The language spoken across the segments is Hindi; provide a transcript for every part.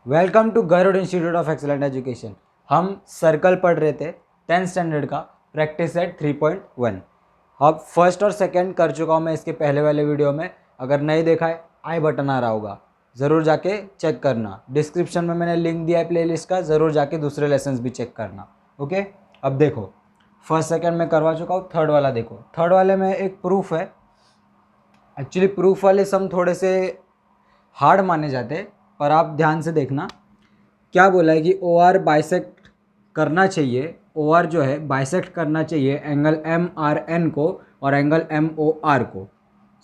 Welcome to Garud institute of excellent education. हम सर्कल पढ़ रहे थे 10th स्टैंडर्ड का प्रैक्टिस सेट 3.1। अब फर्स्ट और सेकंड कर चुका हूँ मैं इसके पहले वाले वीडियो में। अगर नहीं देखा है आई बटन आ रहा होगा, ज़रूर जाके चेक करना। डिस्क्रिप्शन में मैंने लिंक दिया है प्लेलिस्ट का, ज़रूर जाके दूसरे लेसन्स भी चेक करना। ओके, अब देखो फर्स्ट सेकंड में करवा चुका हूँ, थर्ड वाला देखो। थर्ड वाले में एक प्रूफ है। एक्चुअली प्रूफ वाले सम थोड़े से हार्ड माने जाते, पर आप ध्यान से देखना क्या बोला है कि ओ आर बाइसेक्ट करना चाहिए। ओ आर जो है बाइसेक्ट करना चाहिए एंगल एम आर एन को और एंगल एम ओ आर को,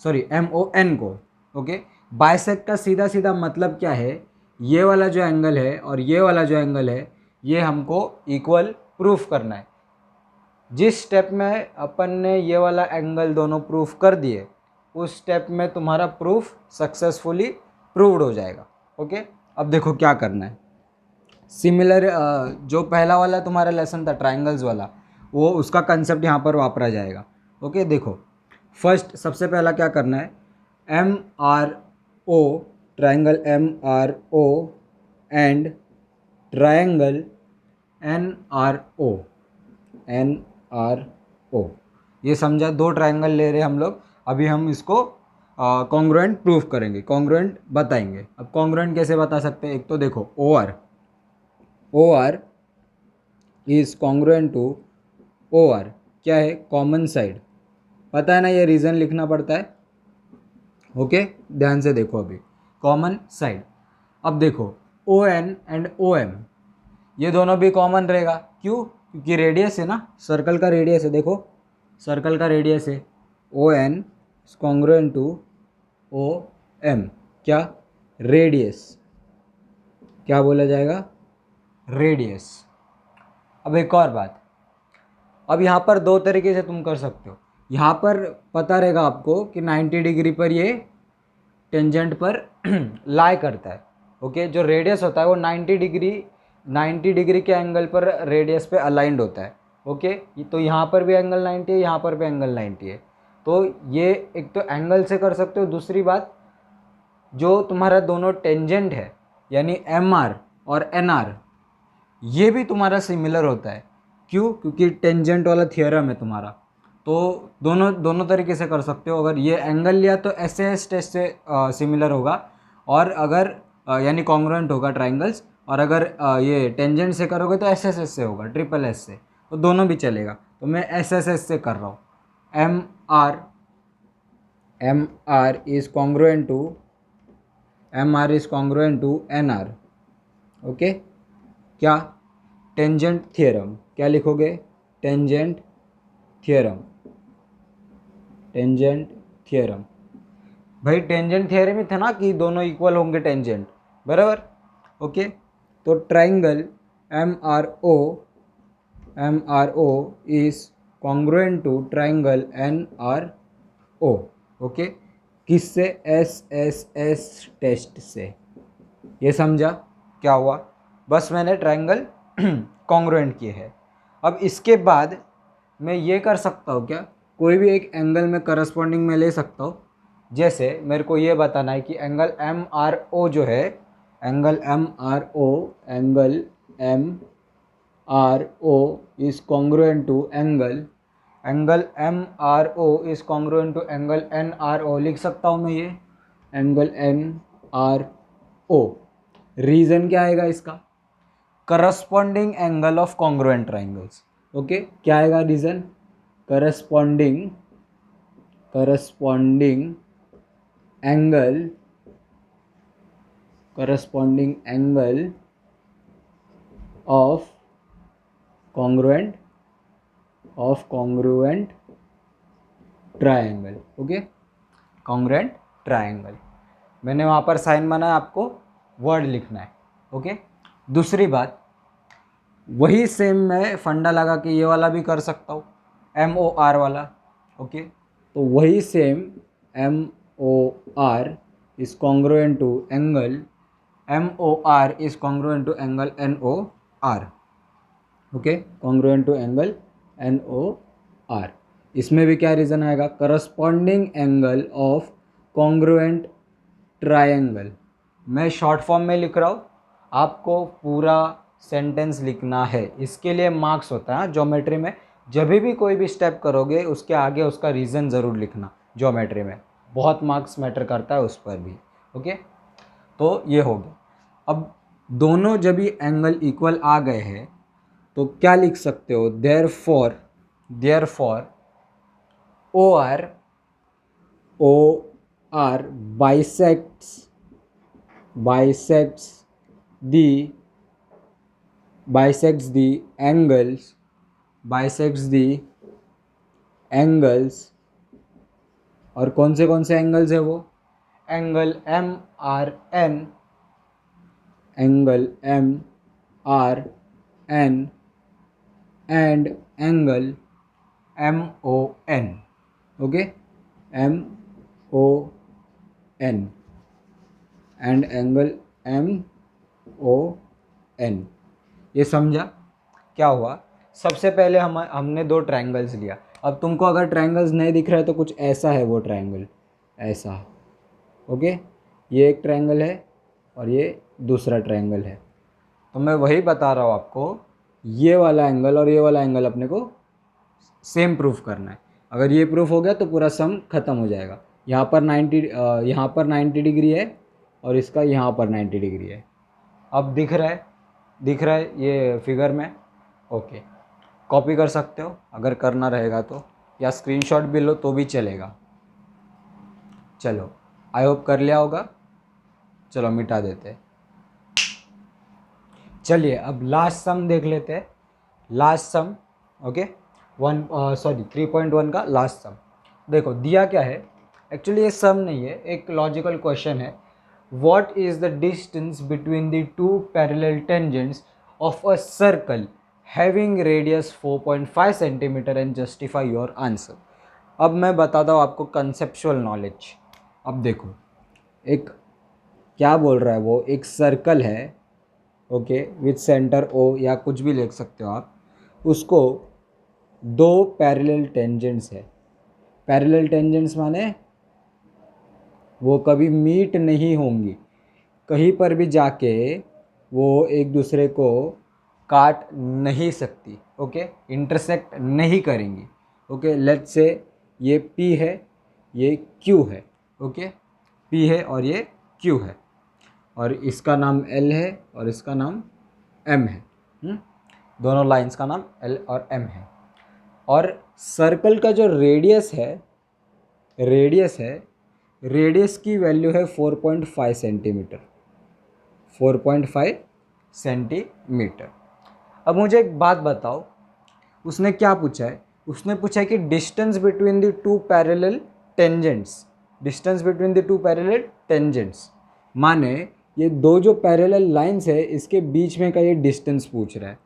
सॉरी एम ओ एन को। ओके, बाइसेक्ट का सीधा सीधा मतलब क्या है, ये वाला जो एंगल है और ये वाला जो एंगल है ये हमको इक्वल प्रूफ करना है। जिस स्टेप में अपन ने ये वाला एंगल दोनों प्रूफ कर दिए, उस स्टेप में तुम्हारा प्रूफ सक्सेसफुली प्रूव्ड हो जाएगा। ओके, अब देखो क्या करना है। सिमिलर जो पहला वाला तुम्हारा लेसन था ट्राइंगल्स वाला, वो उसका कंसेप्ट यहाँ पर वापरा जाएगा। ओके, देखो फर्स्ट सबसे पहला क्या करना है, M R O, triangle M R O and triangle N R O, N R O, ये समझा। दो ट्राइंगल ले रहे हम लोग, अभी हम इसको कॉन्ग्रुएंट प्रूफ करेंगे, कॉन्ग्रुएंट बताएंगे। अब कॉन्ग्रुएंट कैसे बता सकते हैं, एक तो देखो O R is congruent to O R, क्या है, कॉमन साइड। पता है ना, ये रीज़न लिखना पड़ता है। ओके, ध्यान से देखो अभी, कॉमन साइड। अब देखो O N and O M, ये दोनों भी कॉमन रहेगा। क्यों? क्योंकि रेडियस है ना, सर्कल का रेडियस है। देखो सर्कल का रेडियस है O N congruent to O M, क्या, रेडियस। क्या बोला जाएगा, रेडियस। अब एक और बात, अब यहाँ पर दो तरीके से तुम कर सकते हो। यहाँ पर पता रहेगा आपको कि 90 डिग्री पर ये टेंजेंट पर लाई करता है। ओके, जो रेडियस होता है वो 90 डिग्री के एंगल पर रेडियस पे अलाइंड होता है। ओके, तो यहाँ पर भी एंगल 90 है, यहाँ पर भी एंगल 90 है। तो ये एक तो एंगल से कर सकते हो। दूसरी बात, जो तुम्हारा दोनों टेंजेंट है यानी एम आर और एन आर, ये भी तुम्हारा सिमिलर होता है। क्यों? क्योंकि टेंजेंट वाला थियरम है तुम्हारा। तो दोनों दोनों तरीके से कर सकते हो। अगर ये एंगल लिया तो एस एस टेस्ट से सिमिलर होगा, और अगर यानी कॉन्ग्रुएंट होगा ट्राइंगल्स, और अगर ये टेंजेंट से करोगे तो एस एस एस से होगा, ट्रिपल एस से। तो दोनों भी चलेगा। तो मैं एस एस एस से कर रहा हूँ। M R is congruent to N R. Okay, क्या, टेंजेंट थियरम। क्या लिखोगे, टेंजेंट थियरम, टेंजेंट थियरम। भाई टेंजेंट थियरम ही था ना कि दोनों इक्वल होंगे टेंजेंट, बराबर। ओके, तो triangle M R O is congruent to triangle N R O. Okay, किससे, एस एस एस टेस्ट से। ये समझा क्या हुआ? बस मैंने ट्राइंगल कॉन्ग्रुएंट किए हैं। अब इसके बाद मैं ये कर सकता हूँ, क्या, कोई भी एक एंगल में करस्पॉन्डिंग में ले सकता हूँ। जैसे मेरे को ये बताना है कि एंगल एम आर ओ जो है, angle M R O, angle M R O is congruent to angle M R O is congruent to angle N R O. लिख सकता हूँ मैं ये angle N R O. Reason क्या आएगा इसका, corresponding angle of congruent triangles. Okay, क्या आएगा reason, corresponding angle of congruent triangle. Okay, congruent triangle, मैंने वहाँ पर साइन बनाया, आपको वर्ड लिखना है। ओके, दूसरी बात, वही सेम मैं फंडा लगा के ये वाला भी कर सकता हूँ, एम ओ आर वाला। ओके, तो वही same M O R is congruent to angle M O R is congruent to angle N O R. Okay, congruent to angle N O R. इसमें भी क्या रीज़न आएगा, corresponding angle of congruent triangle. मैं शॉर्ट फॉर्म में लिख रहा हूँ, आपको पूरा सेंटेंस लिखना है, इसके लिए मार्क्स होता है ज्योमेट्री में। जब भी कोई भी स्टेप करोगे उसके आगे उसका रीज़न ज़रूर लिखना, ज्योमेट्री में बहुत मार्क्स मैटर करता है उस पर भी। ओके, तो ये हो गया। अब दोनों जब भी एंगल इक्वल आ गए हैं तो क्या लिख सकते हो, therefore O R bisects the bisects the angles। और कौन से एंगल्स है वो, angle MRN and angle MON। ओके, MON एंड एंगल MON। ये समझा क्या हुआ। सबसे पहले हमने दो ट्रायंगल्स लिया। अब तुमको अगर ट्रायंगल्स नहीं दिख रहा है तो कुछ ऐसा है वो ट्रायंगल, ऐसा। ओके, ये एक ट्रायंगल है और ये दूसरा ट्रायंगल है। तो मैं वही बता रहा हूँ आपको, ये वाला एंगल और ये वाला एंगल अपने को सेम प्रूफ करना है। अगर ये प्रूफ हो गया तो पूरा सम खत्म हो जाएगा। यहाँ पर 90 डिग्री है और इसका यहाँ पर 90 डिग्री है। अब दिख रहा है ये फिगर में। ओके, कॉपी कर सकते हो अगर करना रहेगा तो, या स्क्रीनशॉट भी लो तो भी चलेगा। चलो, आई होप कर लिया होगा। चलो मिटा देते हैं। चलिए अब लास्ट सम देख लेते हैं। लास्ट सम, ओके, 3.1 का लास्ट सम। देखो दिया क्या है, एक्चुअली ये सम नहीं है, एक लॉजिकल क्वेश्चन है। What is the distance between the two parallel tangents of a circle having radius 4.5 centimetre and justify your answer. अब मैं बताता हूँ आपको कंसेप्चुअल नॉलेज। अब देखो, एक क्या बोल रहा है वो, एक सर्कल है, ओके, विथ सेंटर ओ या कुछ भी लिख सकते हो आप। उसको दो पैरेलल टेंजेंट्स है। पैरेलल टेंजेंट्स माने वो कभी मीट नहीं होंगी, कहीं पर भी जाके वो एक दूसरे को काट नहीं सकती। ओके, इंटरसेक्ट नहीं करेंगी। ओके, लेट्स से ये P है, ये Q है। ओके, P है और ये Q है, और इसका नाम L है और इसका नाम M है। दोनों लाइंस का नाम L और M है। और सर्कल का जो रेडियस है, रेडियस की वैल्यू है 4.5 सेंटीमीटर। 4.5 सेंटीमीटर। अब मुझे एक बात बताओ, उसने क्या पूछा है, उसने पूछा है कि distance between the two parallel tangents, माने ये दो जो पैरेलल लाइंस है इसके बीच में का ये डिस्टेंस पूछ रहा है।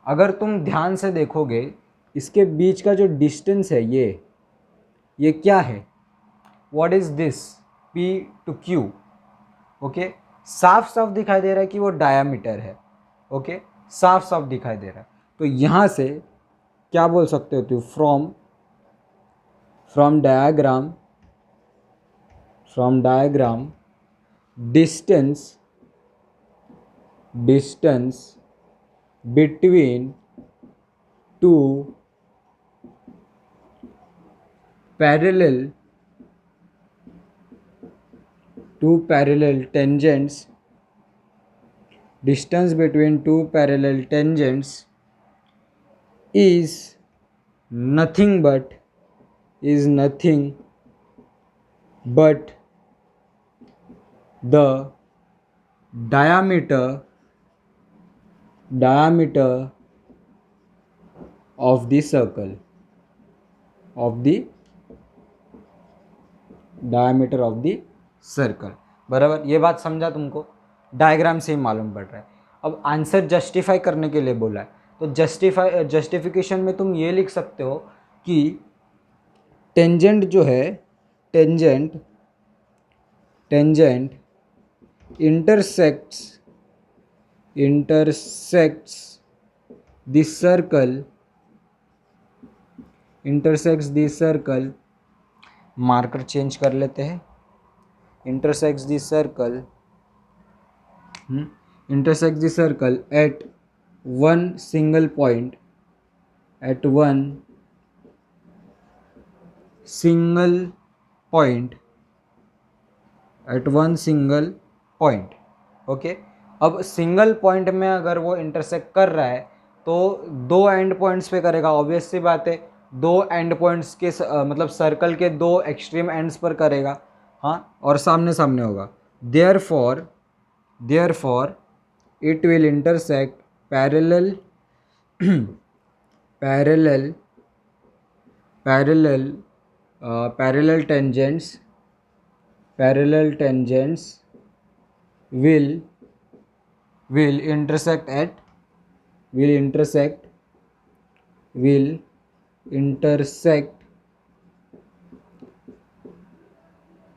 अगर तुम ध्यान से देखोगे इसके बीच का जो डिस्टेंस है ये क्या है, what is this, P to Q। Okay, साफ साफ दिखाई दे रहा है कि वो डायामीटर है। ओके, साफ साफ दिखाई दे रहा है। तो यहाँ से क्या बोल सकते हो तुम, from diagram distance between two parallel tangents, distance between two parallel tangents is nothing but the diameter of the circle, बराबर। ये बात समझा तुमको, डायग्राम से ही मालूम पड़ रहा है। अब आंसर जस्टिफाई करने के लिए बोला है, तो जस्टिफिकेशन में तुम ये लिख सकते हो कि टेंजेंट जो है, tangent intersects the circle, marker change कर लेते हैं, intersects the circle intersect the circle at one single point, at one single point, at one single point. Okay, अब सिंगल पॉइंट में अगर वो इंटरसेक्ट कर रहा है तो दो एंड पॉइंट्स पे करेगा, ऑब्वियस सी बात है, दो एंड पॉइंट्स के मतलब सर्कल के दो एक्सट्रीम एंड्स पर करेगा, हाँ, और सामने सामने होगा. Therefore it will intersect parallel parallel parallel parallel tangents will intersect at will intersect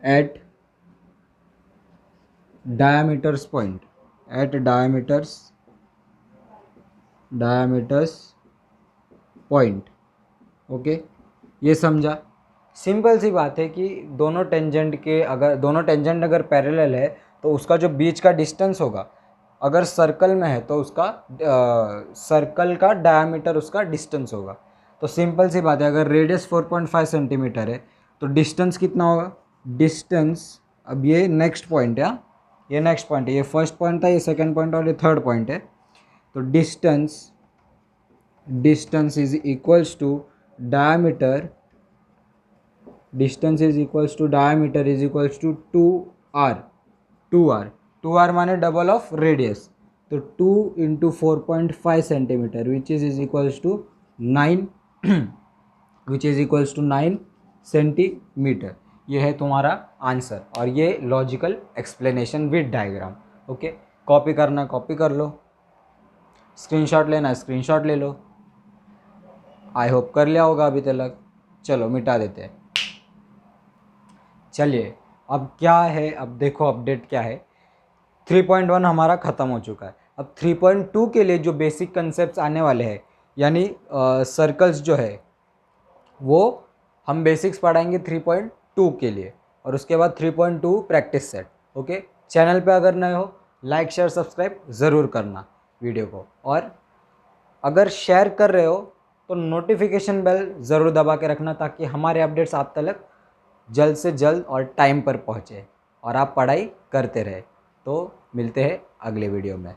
at diameters point, at diameters point. Okay, ये समझा. सिंपल सी बात है कि दोनों टेंजेंट अगर पैरेलल है तो उसका जो बीच का डिस्टेंस होगा, अगर सर्कल में है तो उसका सर्कल का डायमीटर उसका डिस्टेंस होगा. तो सिंपल सी बात है, अगर रेडियस 4.5 सेंटीमीटर है तो डिस्टेंस कितना होगा. डिस्टेंस, अब ये नेक्स्ट पॉइंट है, ये नेक्स्ट पॉइंट है, ये फर्स्ट पॉइंट था, ये सेकंड पॉइंट और ये थर्ड पॉइंट है. तो distance is equals to diameter, distance is equals to diameter is equals to 2r. 2r माने डबल ऑफ रेडियस, तो 2 into 4.5 centimetre which is equals to 9 which is equals to 9 centimetre. ये है तुम्हारा आंसर, और ये logical explanation with diagram. Okay, copy करना कॉपी कर लो, स्क्रीनशॉट लेना स्क्रीनशॉट ले लो. आई होप कर लिया होगा अभी तक. चलो मिटा देते हैं. चलिए, अब क्या है, अब देखो अपडेट क्या है. 3.1 हमारा ख़त्म हो चुका है. अब 3.2 के लिए जो बेसिक कंसेप्ट आने वाले हैं, यानी सर्कल्स जो है वो हम बेसिक्स पढ़ाएंगे 3.2 के लिए, और उसके बाद 3.2 प्रैक्टिस सेट. ओके, चैनल पे अगर नए हो लाइक शेयर सब्सक्राइब ज़रूर करना वीडियो को, और अगर शेयर कर रहे हो तो नोटिफिकेशन बेल ज़रूर दबा के रखना ताकि हमारे अपडेट्स आप तक जल्द से जल्द और टाइम पर पहुँचे और आप पढ़ाई करते रहे. तो मिलते हैं अगले वीडियो में.